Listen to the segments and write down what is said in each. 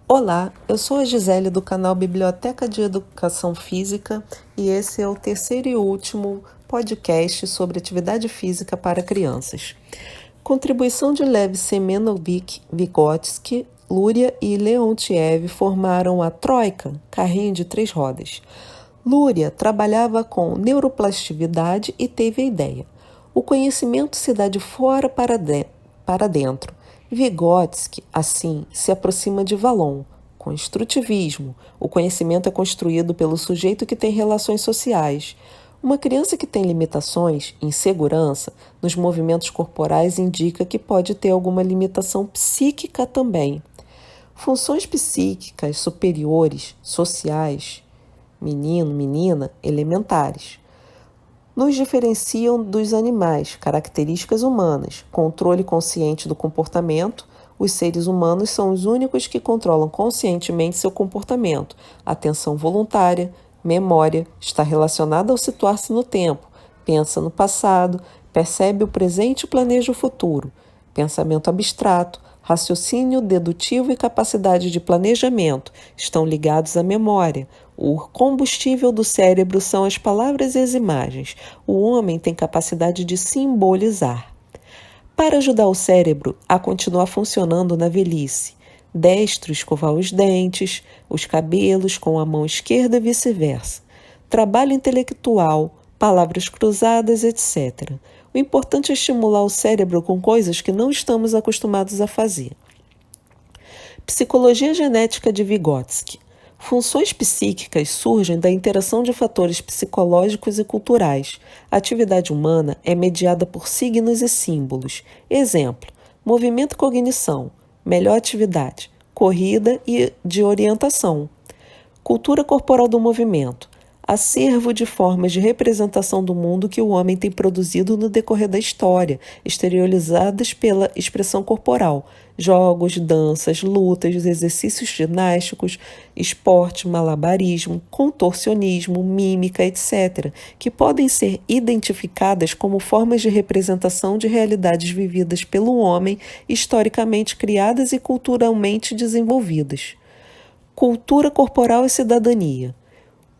Olá, eu sou a Gisele do canal Biblioteca de Educação Física e esse é o terceiro e último podcast sobre atividade física para crianças. Contribuição de Lev Semenovic, Vygotsky, Luria e Leontiev formaram a Troika, carrinho de 3 rodas. Luria trabalhava com neuroplasticidade e teve a ideia. O conhecimento se dá de fora para dentro. Vygotsky, assim, se aproxima de Vallon. Construtivismo. O conhecimento é construído pelo sujeito que tem relações sociais. Uma criança que tem limitações, insegurança, nos movimentos corporais indica que pode ter alguma limitação psíquica também. Funções psíquicas superiores, sociais, menino, menina, elementares. Nos diferenciam dos animais, características humanas, controle consciente do comportamento. Os seres humanos são os únicos que controlam conscientemente seu comportamento. Atenção voluntária, memória, está relacionada ao situar-se no tempo, pensa no passado, percebe o presente e planeja o futuro. Pensamento abstrato, raciocínio dedutivo e capacidade de planejamento estão ligados à memória. O combustível do cérebro são as palavras e as imagens. O homem tem capacidade de simbolizar. Para ajudar o cérebro a continuar funcionando na velhice, destro escovar os dentes, os cabelos com a mão esquerda e vice-versa. Trabalho intelectual, palavras cruzadas, etc. O importante é estimular o cérebro com coisas que não estamos acostumados a fazer. Psicologia genética de Vygotsky. Funções psíquicas surgem da interação de fatores psicológicos e culturais. A atividade humana é mediada por signos e símbolos. Exemplo: movimento e cognição, melhor atividade, corrida e de orientação. Cultura corporal do movimento, acervo de formas de representação do mundo que o homem tem produzido no decorrer da história, exteriorizadas pela expressão corporal, jogos, danças, lutas, exercícios ginásticos, esporte, malabarismo, contorcionismo, mímica, etc., que podem ser identificadas como formas de representação de realidades vividas pelo homem, historicamente criadas e culturalmente desenvolvidas. Cultura corporal e cidadania.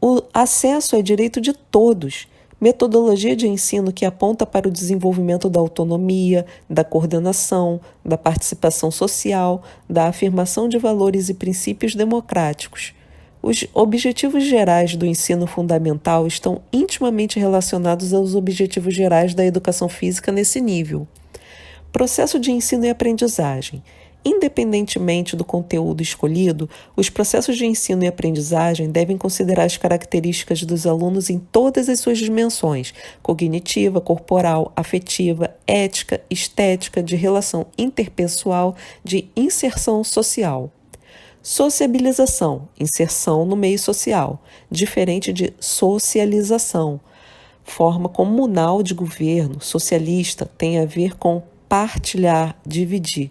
O acesso é direito de todos. Metodologia de ensino que aponta para o desenvolvimento da autonomia, da coordenação, da participação social, da afirmação de valores e princípios democráticos. Os objetivos gerais do ensino fundamental estão intimamente relacionados aos objetivos gerais da educação física nesse nível. Processo de ensino e aprendizagem. Independentemente do conteúdo escolhido, os processos de ensino e aprendizagem devem considerar as características dos alunos em todas as suas dimensões: cognitiva, corporal, afetiva, ética, estética, de relação interpessoal, de inserção social. Sociabilização, inserção no meio social, diferente de socialização. Forma comunal de governo socialista tem a ver com partilhar, dividir.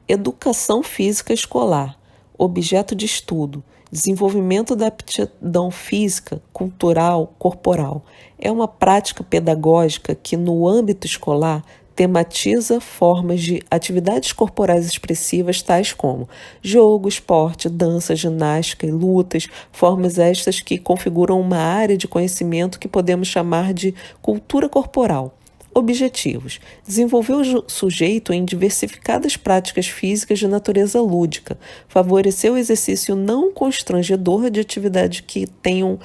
Educação física escolar, objeto de estudo, desenvolvimento da aptidão física, cultural, corporal. É uma prática pedagógica que, no âmbito escolar, tematiza formas de atividades corporais expressivas tais como jogo, esporte, dança, ginástica e lutas, formas estas que configuram uma área de conhecimento que podemos chamar de cultura corporal. Objetivos: desenvolver o sujeito em diversificadas práticas físicas de natureza lúdica, favorecer o exercício não constrangedor de atividades que tenham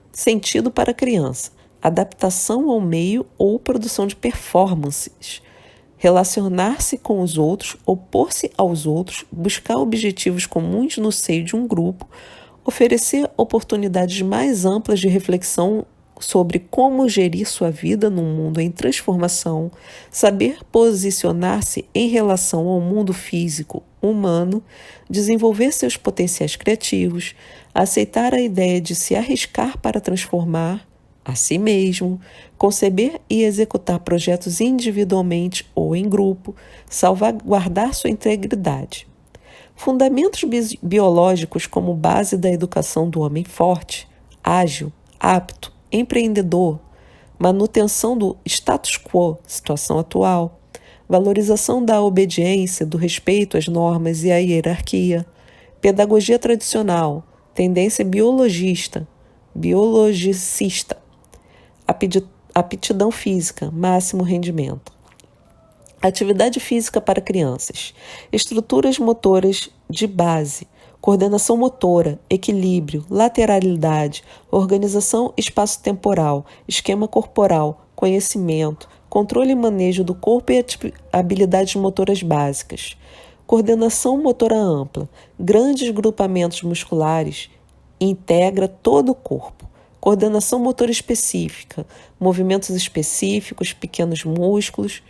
sentido para a criança, adaptação ao meio ou produção de performances, relacionar-se com os outros, opor-se aos outros, buscar objetivos comuns no seio de um grupo, oferecer oportunidades mais amplas de reflexão sobre como gerir sua vida num mundo em transformação, saber posicionar-se em relação ao mundo físico, humano, desenvolver seus potenciais criativos, aceitar a ideia de se arriscar para transformar a si mesmo, conceber e executar projetos individualmente ou em grupo, salvaguardar sua integridade. Fundamentos biológicos como base da educação do homem forte, ágil, apto, empreendedor, manutenção do status quo, situação atual, valorização da obediência, do respeito às normas e à hierarquia, pedagogia tradicional, tendência biologicista, aptidão física, máximo rendimento. Atividade física para crianças, estruturas motoras de base, coordenação motora, equilíbrio, lateralidade, organização espaço-temporal, esquema corporal, conhecimento, controle e manejo do corpo e habilidades motoras básicas. Coordenação motora ampla, grandes grupamentos musculares, integra todo o corpo. Coordenação motora específica, movimentos específicos, pequenos músculos.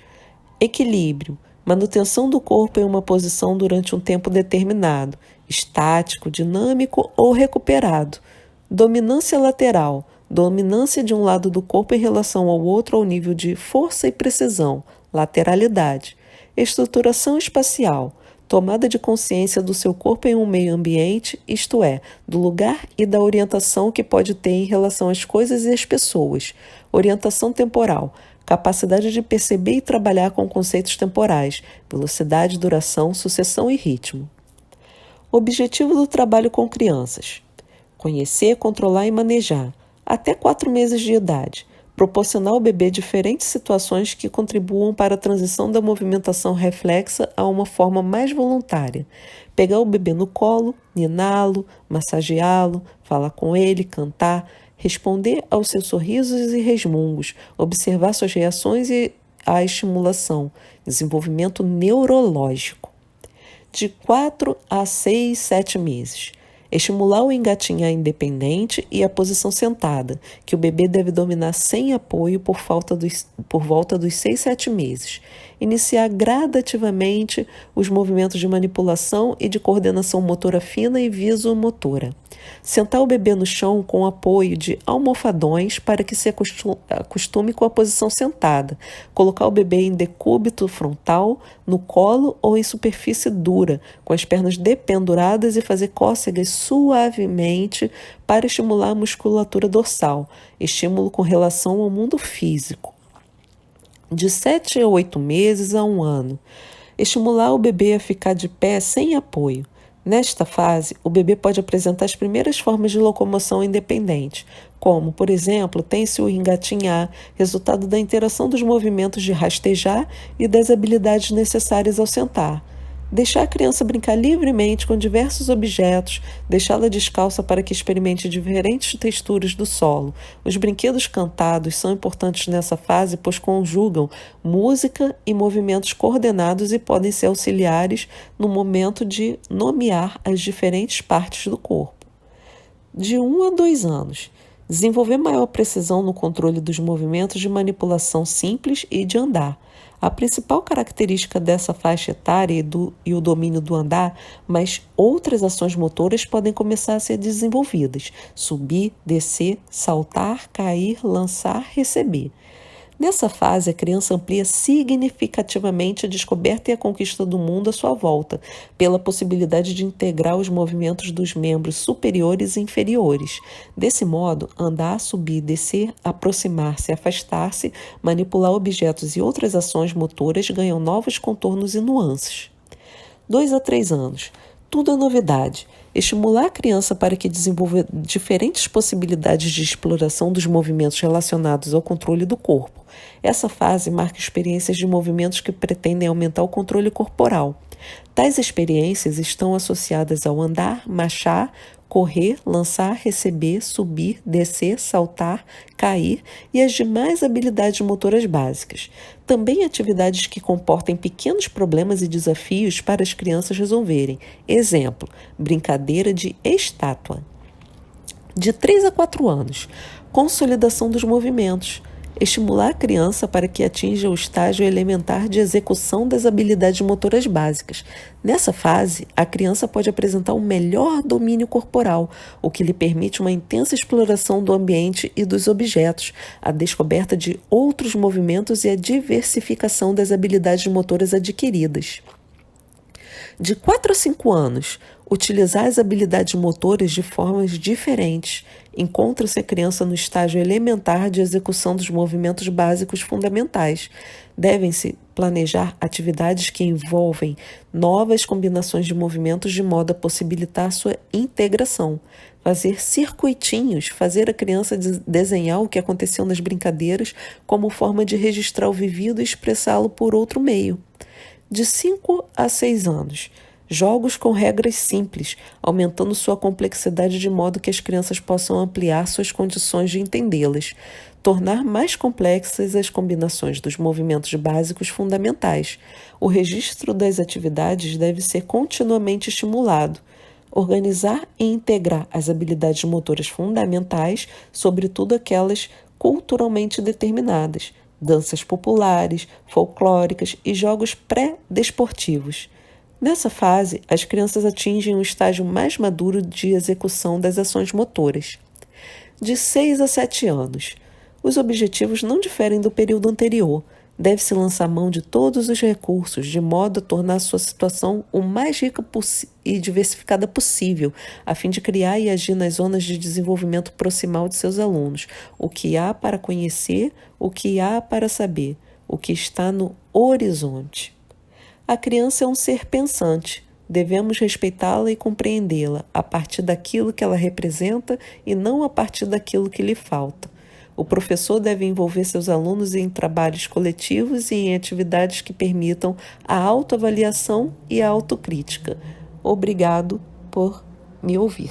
Equilíbrio, manutenção do corpo em uma posição durante um tempo determinado, estático, dinâmico ou recuperado. Dominância lateral, dominância de um lado do corpo em relação ao outro ao nível de força e precisão, lateralidade. Estruturação espacial, tomada de consciência do seu corpo em um meio ambiente, isto é, do lugar e da orientação que pode ter em relação às coisas e às pessoas. Orientação temporal, capacidade de perceber e trabalhar com conceitos temporais, velocidade, duração, sucessão e ritmo. Objetivo do trabalho com crianças: conhecer, controlar e manejar, até 4 meses de idade. Proporcionar ao bebê diferentes situações que contribuam para a transição da movimentação reflexa a uma forma mais voluntária. Pegar o bebê no colo, niná-lo, massageá-lo, falar com ele, cantar, responder aos seus sorrisos e resmungos, observar suas reações e a estimulação, desenvolvimento neurológico. De 4 a 6, 7 meses. Estimular o engatinhar independente e a posição sentada, que o bebê deve dominar sem apoio por volta dos 6, 7 meses. Iniciar gradativamente os movimentos de manipulação e de coordenação motora fina e visomotora. Sentar o bebê no chão com apoio de almofadões para que se acostume com a posição sentada. Colocar o bebê em decúbito frontal, no colo ou em superfície dura, com as pernas dependuradas e fazer cócegas suavemente para estimular a musculatura dorsal. Estímulo com relação ao mundo físico. De 7 a 8 meses a 1 ano. Estimular o bebê a ficar de pé sem apoio. Nesta fase, o bebê pode apresentar as primeiras formas de locomoção independente, como, por exemplo, tem-se o engatinhar, resultado da interação dos movimentos de rastejar e das habilidades necessárias ao sentar. Deixar a criança brincar livremente com diversos objetos, deixá-la descalça para que experimente diferentes texturas do solo. Os brinquedos cantados são importantes nessa fase, pois conjugam música e movimentos coordenados e podem ser auxiliares no momento de nomear as diferentes partes do corpo. De 1 a 2 anos. Desenvolver maior precisão no controle dos movimentos de manipulação simples e de andar. A principal característica dessa faixa etária e o domínio do andar, mas outras ações motoras podem começar a ser desenvolvidas: subir, descer, saltar, cair, lançar, receber. Nessa fase, a criança amplia significativamente a descoberta e a conquista do mundo à sua volta, pela possibilidade de integrar os movimentos dos membros superiores e inferiores. Desse modo, andar, subir, descer, aproximar-se, afastar-se, manipular objetos e outras ações motoras ganham novos contornos e nuances. 2 a 3 anos. Tudo é novidade. Estimular a criança para que desenvolva diferentes possibilidades de exploração dos movimentos relacionados ao controle do corpo. Essa fase marca experiências de movimentos que pretendem aumentar o controle corporal. Tais experiências estão associadas ao andar, marchar, correr, lançar, receber, subir, descer, saltar, cair e as demais habilidades motoras básicas. Também atividades que comportem pequenos problemas e desafios para as crianças resolverem. Exemplo, brincadeira de estátua. De 3 a 4 anos, consolidação dos movimentos. Estimular a criança para que atinja o estágio elementar de execução das habilidades motoras básicas. Nessa fase, a criança pode apresentar um melhor domínio corporal, o que lhe permite uma intensa exploração do ambiente e dos objetos, a descoberta de outros movimentos e a diversificação das habilidades motoras adquiridas. De 4 a 5 anos, utilizar as habilidades motoras de formas diferentes. Encontra-se a criança no estágio elementar de execução dos movimentos básicos fundamentais. Devem-se planejar atividades que envolvem novas combinações de movimentos de modo a possibilitar sua integração. Fazer circuitinhos, fazer a criança desenhar o que aconteceu nas brincadeiras como forma de registrar o vivido e expressá-lo por outro meio. De 5 a 6 anos, jogos com regras simples, aumentando sua complexidade de modo que as crianças possam ampliar suas condições de entendê-las. Tornar mais complexas as combinações dos movimentos básicos fundamentais. O registro das atividades deve ser continuamente estimulado. Organizar e integrar as habilidades motoras fundamentais, sobretudo aquelas culturalmente determinadas, danças populares, folclóricas e jogos pré-desportivos. Nessa fase, as crianças atingem um estágio mais maduro de execução das ações motoras. De 6 a 7 anos, os objetivos não diferem do período anterior. Deve-se lançar mão de todos os recursos, de modo a tornar sua situação o mais rica e diversificada possível, a fim de criar e agir nas zonas de desenvolvimento proximal de seus alunos, o que há para conhecer, o que há para saber, o que está no horizonte. A criança é um ser pensante. Devemos respeitá-la e compreendê-la a partir daquilo que ela representa e não a partir daquilo que lhe falta. O professor deve envolver seus alunos em trabalhos coletivos e em atividades que permitam a autoavaliação e a autocrítica. Obrigado por me ouvir.